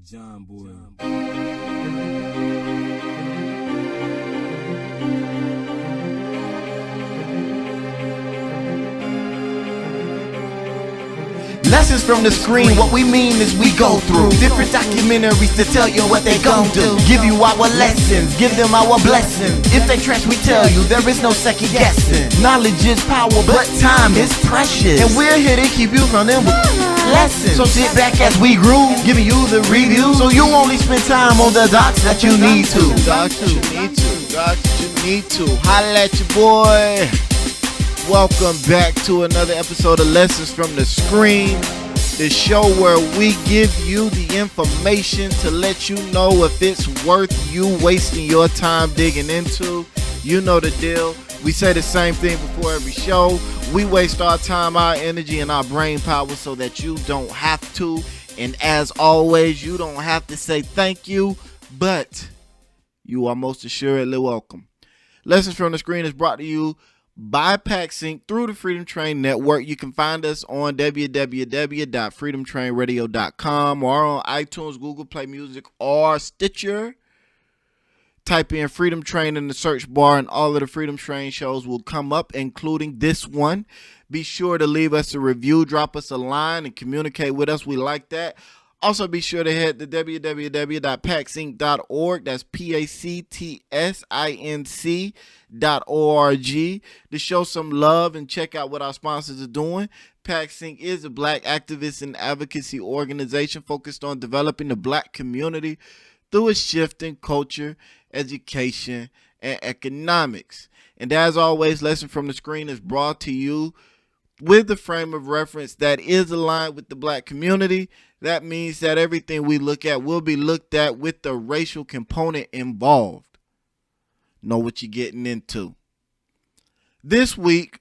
John Boy. Lessons from the screen, what we mean is we go through different documentaries to tell you what they gon' do. Give you our lessons, give them our blessings. If they trash, we tell you there is no second guessing. Knowledge is power, but time is precious, and we're here to keep you from them lessons. So sit back as we groove, giving you the review, so you only spend time on the docs that you need to. Docs that you need to. Docs that you need to. Holla at your boy. Welcome back to another episode of Lessons from the Screen, the show where we give you the information to let you know if it's worth you wasting your time digging into. You know the deal. We say the same thing before every show. We waste our time, our energy, and our brain power so that you don't have to. And as always, you don't have to say thank you, but you are most assuredly welcome. Lessons from the Screen is brought to you by PackSync through the Freedom Train Network. You can find us on www.freedomtrainradio.com or on iTunes, Google Play Music, or Stitcher. Type in Freedom Train in the search bar and all of the Freedom Train shows will come up, including this one. Be sure to leave us a review, drop us a line, and communicate with us. We like that. Also, be sure to head to www.packsync.org. That's PACTSINC.org to show some love and check out what our sponsors are doing. PackSync is a black activist and advocacy organization focused on developing the black community through a shift in culture, education, and economics. And as always, Lesson from the Screen is brought to you with the frame of reference that is aligned with the black community. That means that everything we look at will be looked at with the racial component involved. Know what you're getting into. This week,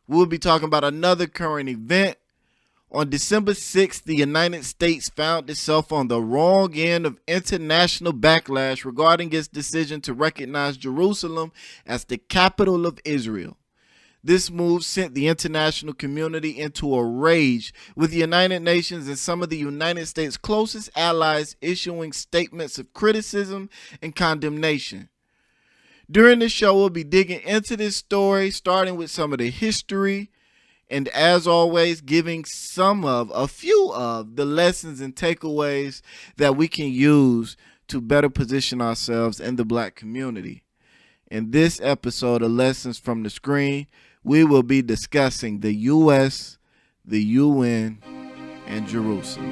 we'll be talking about another current event. On December 6th, the United States found itself on the wrong end of international backlash regarding its decision to recognize Jerusalem as the capital of Israel. This move sent the international community into a rage, with the United Nations and some of the United States' closest allies issuing statements of criticism and condemnation. During the show, we'll be digging into this story, starting with some of the history, and as always, giving a few of the lessons and takeaways that we can use to better position ourselves in the black community. In this episode of Lessons from the Screen, we will be discussing the U.S., the UN, and Jerusalem.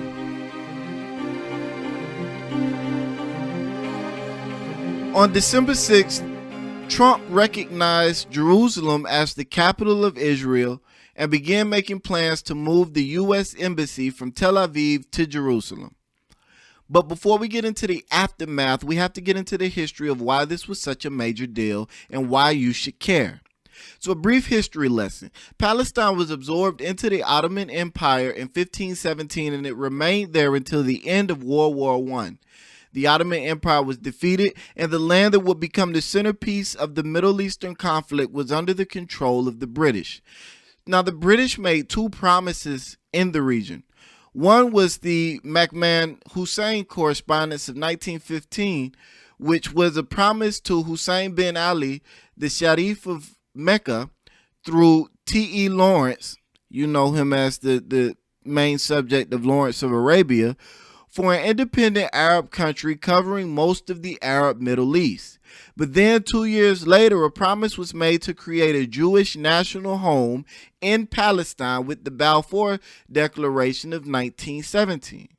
On December 6th, Trump recognized Jerusalem as the capital of Israel and began making plans to move the U.S. Embassy from Tel Aviv to Jerusalem. But before we get into the aftermath, we have to get into the history of why this was such a major deal and why you should care. So a brief history lesson. Palestine was absorbed into the Ottoman Empire in 1517, and it remained there until the end of World War I. The Ottoman Empire was defeated, and the land that would become the centerpiece of the Middle Eastern conflict was under the control of the British. Now, the British made two promises in the region. One was the McMahon-Hussein Correspondence of 1915, which was a promise to Hussein bin Ali, the Sharif of Mecca, through T.E. Lawrence, you know him as the main subject of Lawrence of Arabia, for an independent Arab country covering most of the Arab Middle East. But then 2 years later, a promise was made to create a Jewish national home in Palestine with the Balfour Declaration of 1917.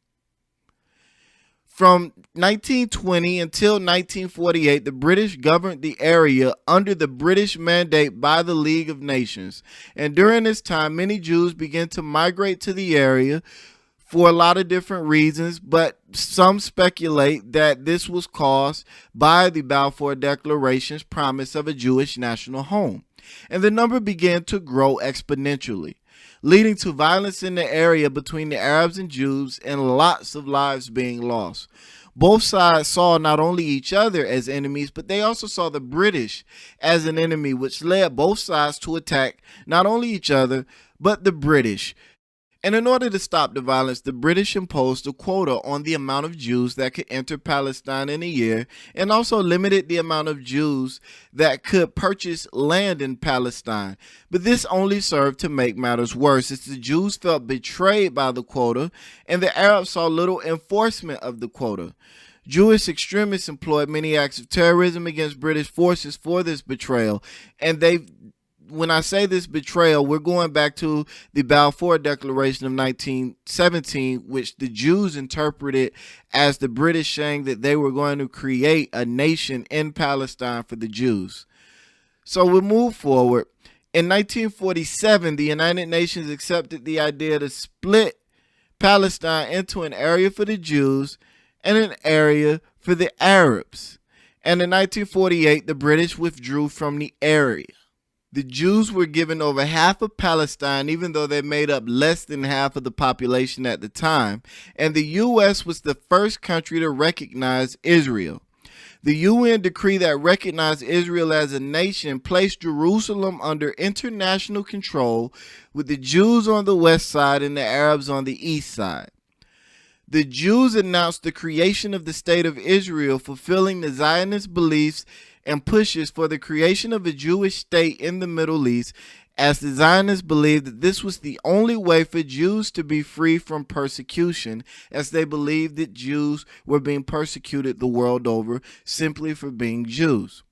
From 1920 until 1948, the British governed the area under the British Mandate by the League of Nations. And during this time, many Jews began to migrate to the area for a lot of different reasons, but some speculate that this was caused by the Balfour Declaration's promise of a Jewish national home. And the number began to grow exponentially, leading to violence in the area between the Arabs and Jews and lots of lives being lost. Both sides saw not only each other as enemies, but they also saw the British as an enemy, which led both sides to attack not only each other, but the British. And in order to stop the violence, the British imposed a quota on the amount of Jews that could enter Palestine in a year, and also limited the amount of Jews that could purchase land in Palestine. But this only served to make matters worse, as the Jews felt betrayed by the quota, and the Arabs saw little enforcement of the quota. Jewish extremists employed many acts of terrorism against British forces for this betrayal, and when I say this betrayal, we're going back to the Balfour Declaration of 1917, which the Jews interpreted as the British saying that they were going to create a nation in Palestine for the Jews. So we'll move forward. In 1947, the United Nations accepted the idea to split Palestine into an area for the Jews and an area for the Arabs. And in 1948, the British withdrew from the area. The Jews were given over half of Palestine, even though they made up less than half of the population at the time, and the U.S. was the first country to recognize Israel. The UN decree that recognized Israel as a nation placed Jerusalem under international control, with the Jews on the west side and the Arabs on the east side. The Jews announced the creation of the state of Israel, fulfilling the Zionist beliefs and pushes for the creation of a Jewish state in the Middle East, as the Zionists believed that this was the only way for Jews to be free from persecution, as they believed that Jews were being persecuted the world over simply for being Jews.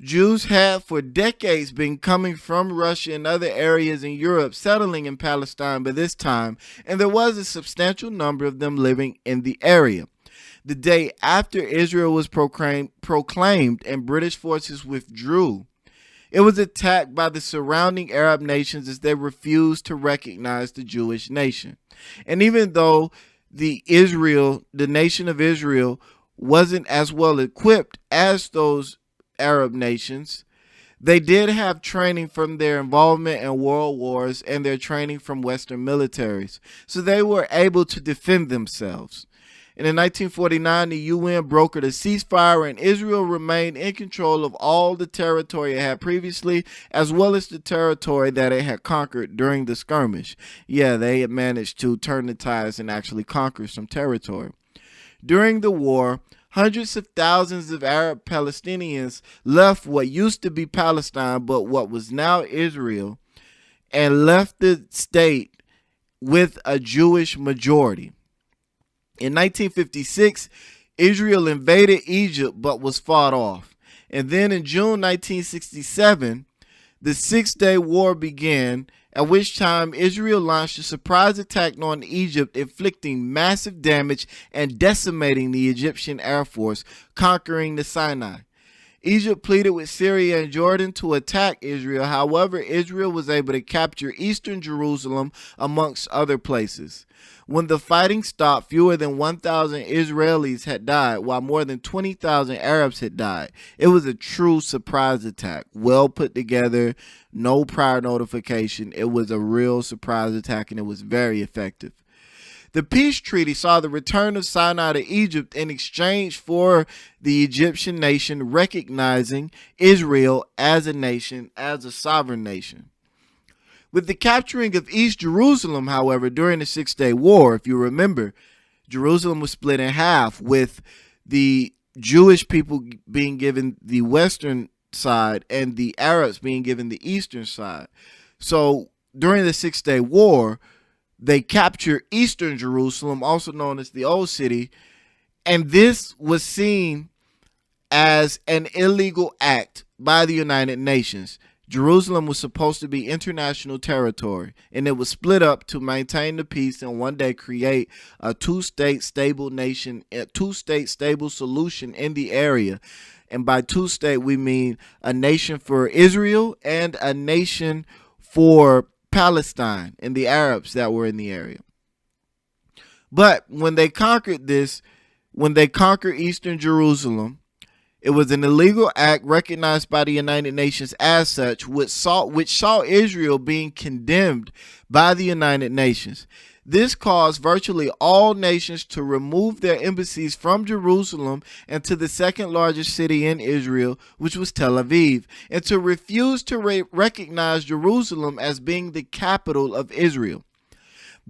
Jews had for decades been coming from Russia and other areas in Europe, settling in Palestine by this time, and there was a substantial number of them living in the area. The day after Israel was proclaimed and British forces withdrew, it was attacked by the surrounding Arab nations as they refused to recognize the Jewish nation. And even though the nation of Israel wasn't as well equipped as those Arab nations, they did have training from their involvement in world wars and their training from Western militaries, so they were able to defend themselves. And in 1949, the UN brokered a ceasefire, and Israel remained in control of all the territory it had previously, as well as the territory that it had conquered during the skirmish. Yeah, they had managed to turn the tides and actually conquer some territory. During the war, hundreds of thousands of Arab Palestinians left what used to be Palestine, but what was now Israel, and left the state with a Jewish majority. In 1956, Israel invaded Egypt but was fought off. And then in June 1967, the Six-Day War began, at which time Israel launched a surprise attack on Egypt, inflicting massive damage and decimating the Egyptian Air Force, conquering the Sinai. Egypt pleaded with Syria and Jordan to attack Israel. However, Israel was able to capture eastern Jerusalem amongst other places. When the fighting stopped, fewer than 1,000 Israelis had died, while more than 20,000 Arabs had died. It was a true surprise attack, well put together, no prior notification. It was a real surprise attack, and it was very effective. The peace treaty saw the return of Sinai to Egypt in exchange for the Egyptian nation recognizing Israel as a nation, as a sovereign nation. With the capturing of East Jerusalem, however, during the Six-Day War, if you remember, Jerusalem was split in half, with the Jewish people being given the western side and the Arabs being given the eastern side. So during the Six-Day War, they captured eastern Jerusalem, also known as the Old City, and this was seen as an illegal act by the United Nations. Jerusalem was supposed to be international territory, and it was split up to maintain the peace and one day create a two-state stable nation, a two-state stable solution in the area. And by two-state, we mean a nation for Israel and a nation for Palestine and the Arabs that were in the area. But when they conquered eastern Jerusalem, it was an illegal act recognized by the United Nations as such, which saw Israel being condemned by the United Nations. This caused virtually all nations to remove their embassies from Jerusalem and to the second largest city in Israel, which was Tel Aviv, and to refuse to recognize Jerusalem as being the capital of Israel.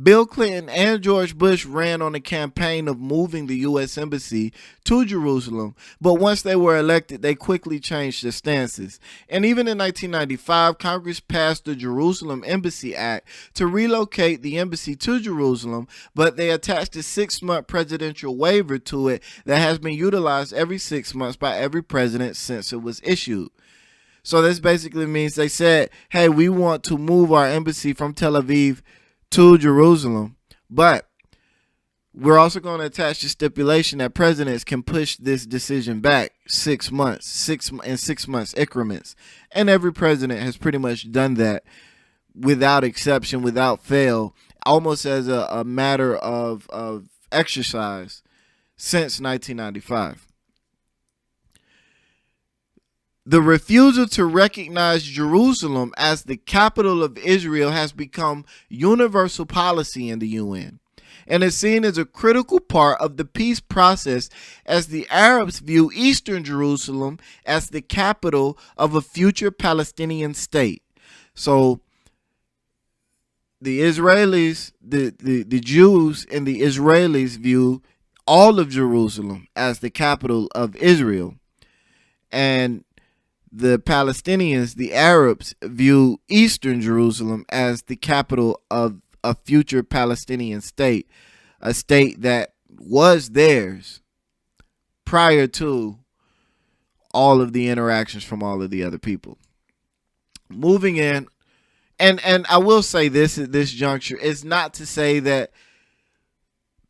Bill Clinton and George Bush ran on a campaign of moving the U.S. Embassy to Jerusalem, but once they were elected, they quickly changed their stances. And even in 1995, Congress passed the Jerusalem Embassy Act to relocate the embassy to Jerusalem, but they attached a 6-month presidential waiver to it that has been utilized every 6 months by every president since it was issued. So this basically means they said, hey, we want to move our embassy from Tel Aviv to Jerusalem, but we're also going to attach the stipulation that presidents can push this decision back 6 months, 6 months increments. And every president has pretty much done that without exception, without fail, almost as a matter of exercise since 1995. The refusal to recognize Jerusalem as the capital of Israel has become universal policy in the UN and is seen as a critical part of the peace process as the Arabs view Eastern Jerusalem as the capital of a future Palestinian state. So the Israelis, the Jews and the Israelis view all of Jerusalem as the capital of Israel, and the Palestinians, the Arabs, view Eastern Jerusalem as the capital of a future Palestinian state, a state that was theirs prior to all of the interactions from all of the other people. Moving in, and I will say this at this juncture, is not to say that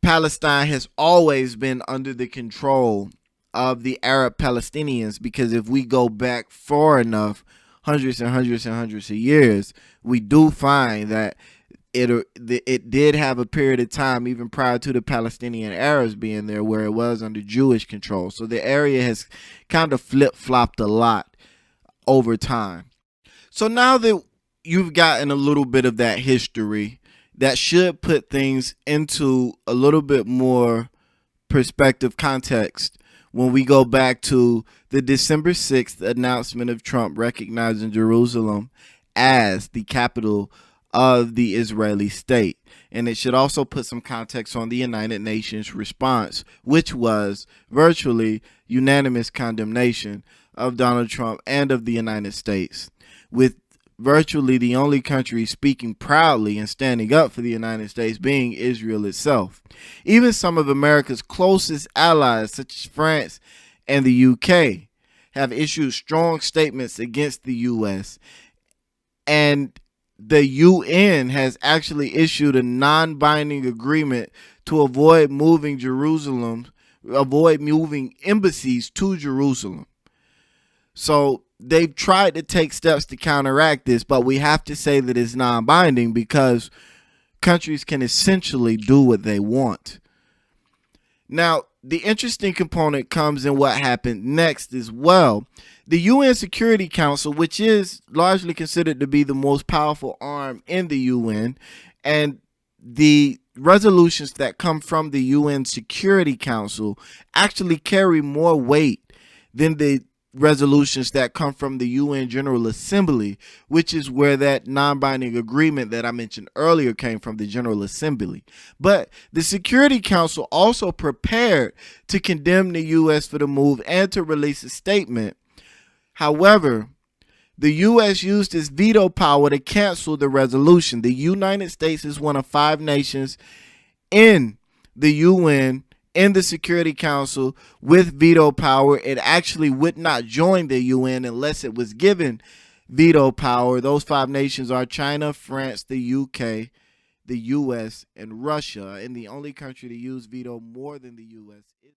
Palestine has always been under the control of the Arab Palestinians, because if we go back far enough, hundreds and hundreds and hundreds of years, we do find that it did have a period of time even prior to the Palestinian Arabs being there where it was under Jewish control. So the area has kind of flip-flopped a lot over time. So now that you've gotten a little bit of that history, that should put things into a little bit more perspective, context, when we go back to the December 6th announcement of Trump recognizing Jerusalem as the capital of the Israeli state. And it should also put some context on the United Nations response, which was virtually unanimous condemnation of Donald Trump and of the United States, with virtually the only country speaking proudly and standing up for the United States being Israel itself. Even some of America's closest allies, such as France and the UK, have issued strong statements against the U.S. And the UN has actually issued a non-binding agreement to avoid moving embassies to Jerusalem. So they've tried to take steps to counteract this, but we have to say that it's non-binding because countries can essentially do what they want. Now, the interesting component comes in what happened next as well. The UN Security Council, which is largely considered to be the most powerful arm in the UN, and the resolutions that come from the UN Security Council actually carry more weight than the resolutions that come from the UN General Assembly, which is where that non-binding agreement that I mentioned earlier came from, the General Assembly. But the Security Council also prepared to condemn the U.S. for the move and to release a statement. However, the U.S. used its veto power to cancel the resolution. The United States is one of 5 nations in the UN, in the Security Council, with veto power. It actually would not join the UN unless it was given veto power. Those 5 nations are China, France, the UK, the US, and Russia. And the only country to use veto more than the US is